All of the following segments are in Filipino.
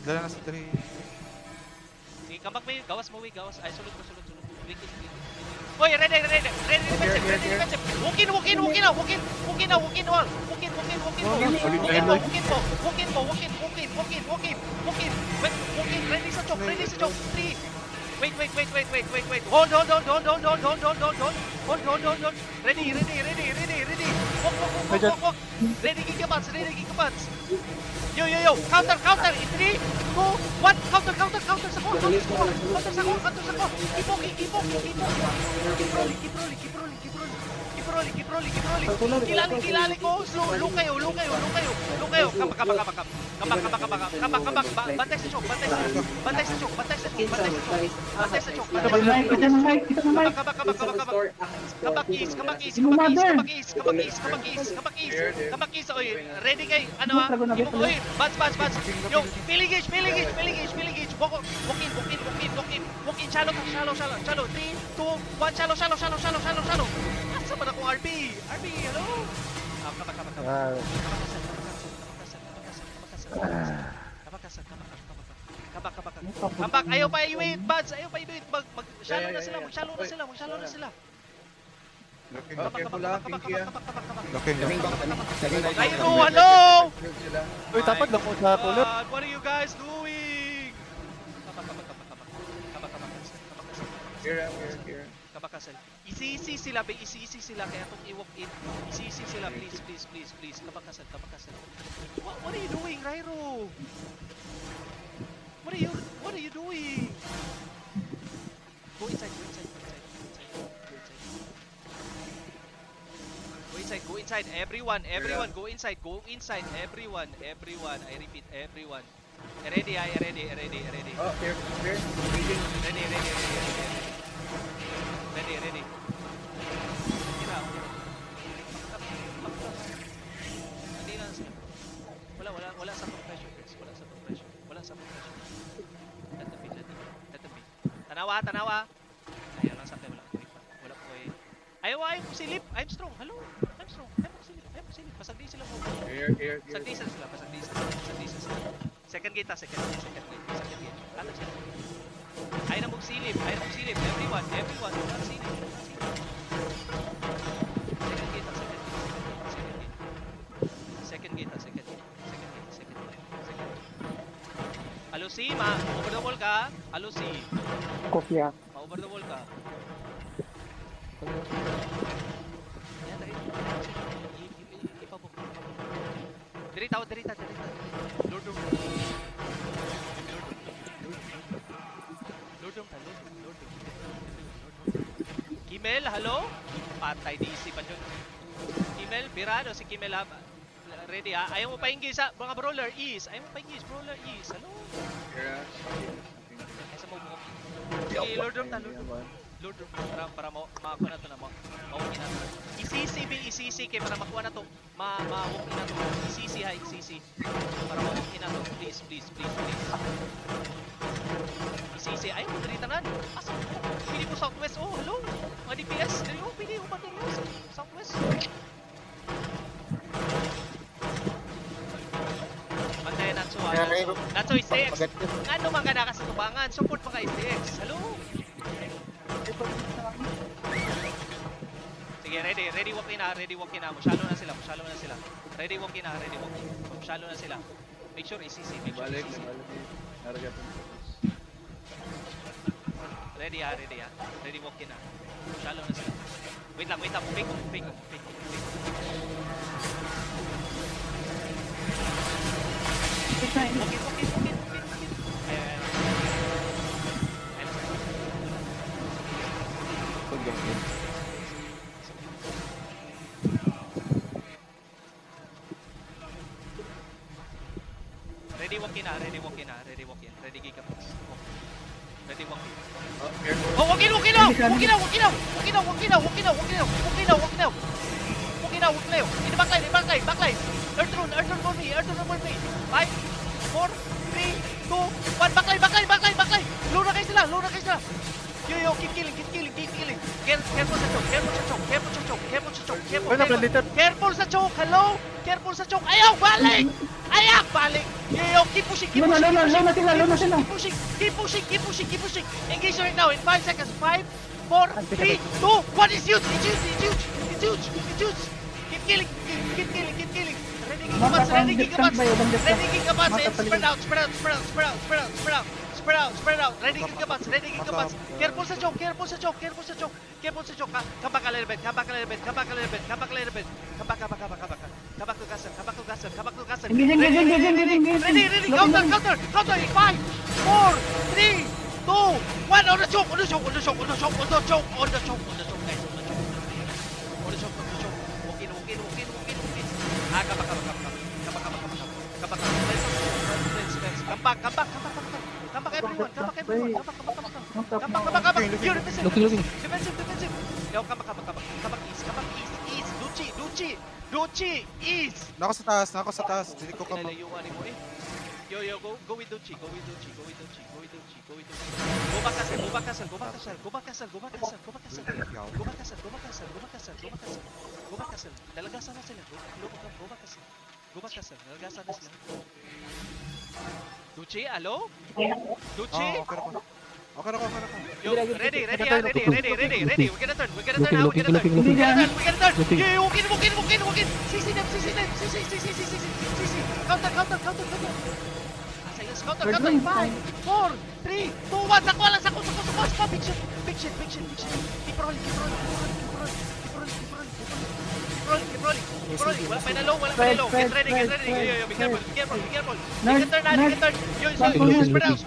Dala na sa 3. Sige, kambak mo yun. Gawas mo, wey. Gawas. Ay, sulod. Wiki. Oy, ready. Defensive. Walk in wall. Ready sa choke. 3. Wait. Hold. Ready. Walk. Ready, gigabats. Yo. Counter. In 3, 2, 1. Counter sa core. Keep rolling. Kilali ko. Slow kayo. Kambak. Bantay sa choke. Kambak is. Oy, ready kay ano ha? Oy, bats. Yo, pili gauge. Walk in. Shallow. 3, 2, 1. Shallow. Asa ba na kung RB, hello? Kambak. Kambak, ayaw pa i-wait, buds. Mag-shallow na sila. Kambak. Looking. Ayun, hello! Uy, tapad lang ko sa tulad. What are you guys doing? Here. Kabakasal. Isisi sila, kaya kung i-walk in. Isisi sila, please. Kabakasal. What are you doing, Rairo? What are you doing? Go inside. Go inside. Everyone, go inside. Everyone. I repeat, everyone. Ready. Oh, here. Ready. Hindi lang sila. Wala sa pressure, guys. Wala sa pressure. Let them be. Tanawa. Ayaw lang sa akin. Wala po eh. Ayaw mo silip. I'm strong. Hello. I'm strong. Ayaw mo silip. Pasagdi sila mo. Here. Pasagdi sila. Second gate. Ato sila. Ayaw na magsilip. Everyone. Wala silip. Second gate. Alusi, over the wall ka. Alusi. Kopya. Over the wall ka. Dirita. Lord. Kimel, hello? Patay DC pa dyan. Kimel, birado si Kimel ha. Ready ha? Ayaw mo pa ingis ha? Mga brawler, ease. Hello? Here. Kesa mo mo. Sige, Lord Room. Para makakuha na ito na mo. Mawukin na ito. Isisi kay para makuha na ito. Mawukin na ito. Isisi. Para mawukin na ito. Please. Isisi. Ayaw mo, daritanan. Asa mo? Pili mo Southwest. Oh, hello. Mga DPS. Pili mo Southwest. Bantayan Natsu ha. Natsu STX. Ano man ka na sa tubangan? Support pa ka STX. Hello? Sige, ready walk in ha. Masyalo na sila. Ready walk in. Masyalo na sila. Make sure isisi. Balik. Naragyan po. Ready ha. Ready walk in ha. Masyalo na sila. Wait lang. Pick. Walk in. Ayan. Ready walk in. Ready gigapass. Ready walk in. Oh, here. Oh, walk in now. In the backline. Earth rune for me. 5, 4, 3, 2, 1. Backline. Low na kayo sila. Yo, keep killing. Careful sa choke. Uy, nakaliter. Careful sa choke. Hello? Careful sa choke. Ayaw, balik! Ayak! Balik! Yo, keep pushing, keep Luna, pushing, Luna, keep Luna sila, pushing, Luna sila. keep pushing, keep pushing, keep pushing, keep pushing. Engage right now in 5 seconds. 5, 4, 3, 2, 1. It's huge, it's huge, it's huge, it's huge, it's huge. Keep killing, keep killing, keep killing. Ready gigabats, ready gigabats, ready gigabats. And spread out, spread out, spread out, spread out, spread out, spread out. Spread out, spread out. Ready gigabats, ready gigabats. Careful sa choke, careful sa choke, careful sa choke, careful sa choke. Come back a little bit, come back a little bit, come back a little bit, come back a little bit. Come back, come back, come back, come back. Come back to castle, come back to castle, come back to castle. Engage, engage, engage, engage, engage. Ready, counter, counter, counter. In 5, 4, 3, 2, 1. On the choke, on the choke, on the choke, on the choke, on the choke, on the choke, on the choke, guys, on the choke. On the choke, on the choke. Walk in, walk in, walk in, walk in, walk in. Ah, come back, come back, come back. Come back, come back, come back. Come back, come back. Let's. Come back, come back, come back, come back. Come back everyone, come back everyone. Come back, come back, come back. Come back, come back, come back. You're defensive. Looking. Defensive, defensive. Yo, come back, come back, come back. Come back east, come back east, east. Duchi, east. Nako sa taas. Dili ko ka ma... Nilalayuan mo eh. Yo, go with Duchi, go with Duchi, go with Duchi, go with Duchi, go with Duchi. Go back castle, go back castle, go back castle, go back castle, go back castle, go back castle. Go back castle, go back castle, go back castle, go back castle. Go back castle. Dalagasan na sila. Go back castle. Go back castle. Dalagasan na sila. Duchi, alo? Duchi? Okay na ko. Yo, ready. We're gonna turn now. We're gonna turn. Yo, walk in. CC them. Counter. Asayos, counter. 5, 4, 3, 2, 1. Sakwa lang. Big shit. Keep rolling. Wala pa na low. Get ready. Yo, be careful. They can turn. Yo, spread out.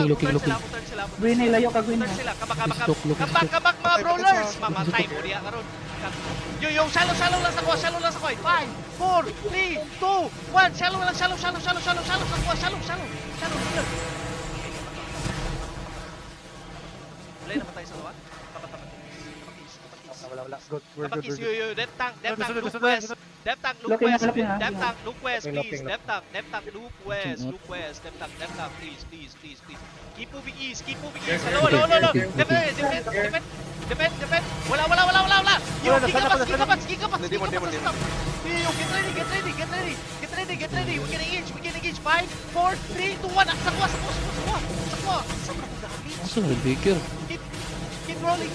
Looking. Turn sila. Gwin, layo ka, Gwin. Turn sila. Come back, mga brawlers. Mamatay mo diya karon. Yo, shallow lang sa kuha. 5, 4, 3, 2, 1. Shallow lang. Shallow sa kuha. Shallow. Wala na patay sa kuha. Tapat. Wala. Good. Kapakis, yo, Dep tank, look Sunod. west. Dep tank, look Looking, look west, please. Dep tank, look west. Dep tank, please. Keep moving east. Hello. Defend. Wala. Yo, gigabats. Yo, get ready. We're gonna engage. 5, 4, 3, 2, 1. Sakwa. Asa na bigger? Keep rolling.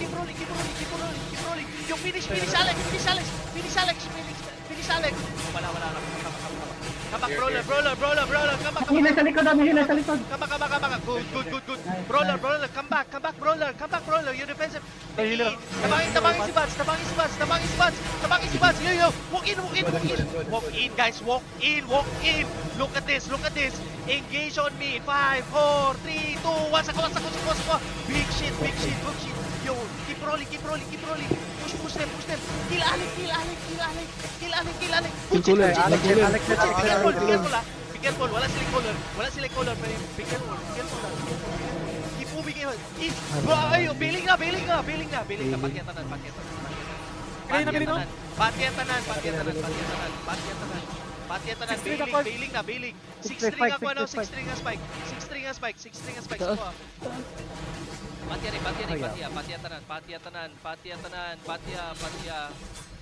Yung finish Alex. Wala. Come back, brawler. Come back. Hila sa likod. Come back. Good. Brawler. Come back, brawler. You're defensive. Tabangin si Bats. Yo. Walk in, guys. Walk in. Look at this. Engage on me. 5, 4, 3, 2, 1. Sakwa. Big shit. Yo, keep rolling. Push them. Kill Alec. Be careful. Wala silang color. Pero be careful. Keep moving. Ayo, bailing na. Patyatanan. Bailing. 6 string ako now. 6 string nga spike. 6 string nga spike.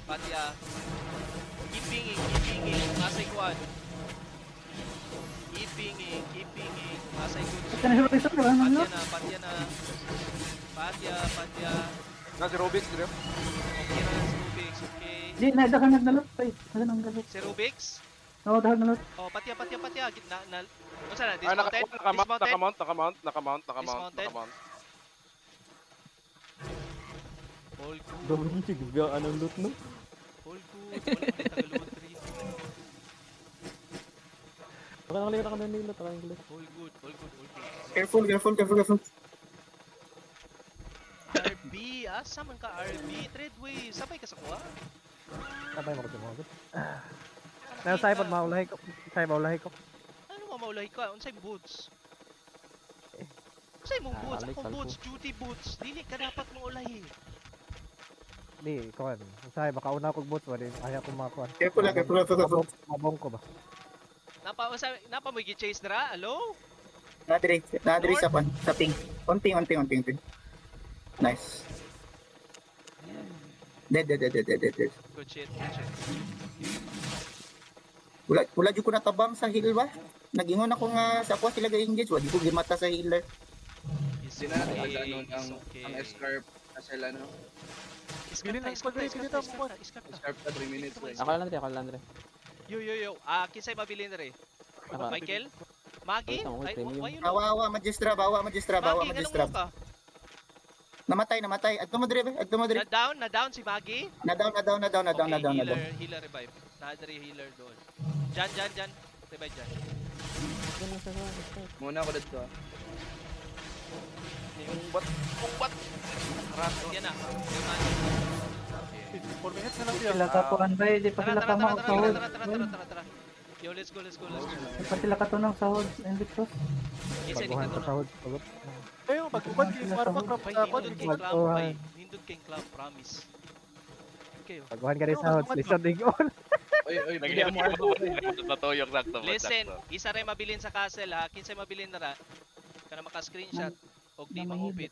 Patya. Keep pinging. Asay kuan. Keep pinging. Asay good. Ito na sa wala. Patya na. Nasi Robix dire. Okay na si Rubix, okay. Di, nagdakan nagdalot. Si Rubix? Oo, dahan nalot. Oh, patya. Gitna na. Ano sana? Nakamount. All good. Dawin si Gubya, anong loot no? All good. Tagalog 3. Baka nakalimutan ka na nila, takang gulit. All good. Careful. RB, asa man ka RB? Treadway, sabay ka sa kuha? Sabay mo kasi mga good. Nasa iPod, maulahi ko. Ano mo maulahi ka? Unsay boots? Unsay mong boots? Alex, Ako Alpo. boots, duty boots. Dili ka dapat mong ulahi. Di, ikaw ano. Masaya, baka una kong boots, wala ayaw kong makakuan. Careful. Mabong ko ba? Napa mo gi-chase dra? Hello? Nadiri sa ping. Unting. Nice. Dead. Good shit. Wala jud ko natabang sa heal ba. Nagingon ako nga sa ako sila ga-engage, wala ko gimata sa healer. It's Hindi na natin okay, ano, it's ang okay. escarp na sila, no? Iskarta. Escarp na 3 minutes lang. Ako lang, Andre. Yo. Kinsay mabilin na rin? Ako. Michael? Magi? Pakita mo, Ay, premium. why you know? Bawa magistra. Magi, Magistra. anong ka? Namatay. Adto mo dire. Na down si Magi? Na down. Healer revive. Nadari healer doon. Jan. Revive dyan. Muna ako dito, ah. Yan na. Sila kapuan ba? Di pa sila tama ang sahod. Tara. Yo, let's go. Di pa sila katunang sahod. Invictus. Kinsay Baguhan dito sa na. sahod. Bagot. Ayun, magkubad Sila kayo. sa Para hood. makrap Bay, sa nindot kay Baguhan. club, bay. Nindot kay club, promise. Okay, oh. Baguhan ka rin sahod. Listen, Digon. Oy, bigyan mo ako. Natuyok sakto. Listen, isa rin mabilin sa castle ha. Kinsay mabilin na ra. Kana maka-screenshot og di Na mangupit.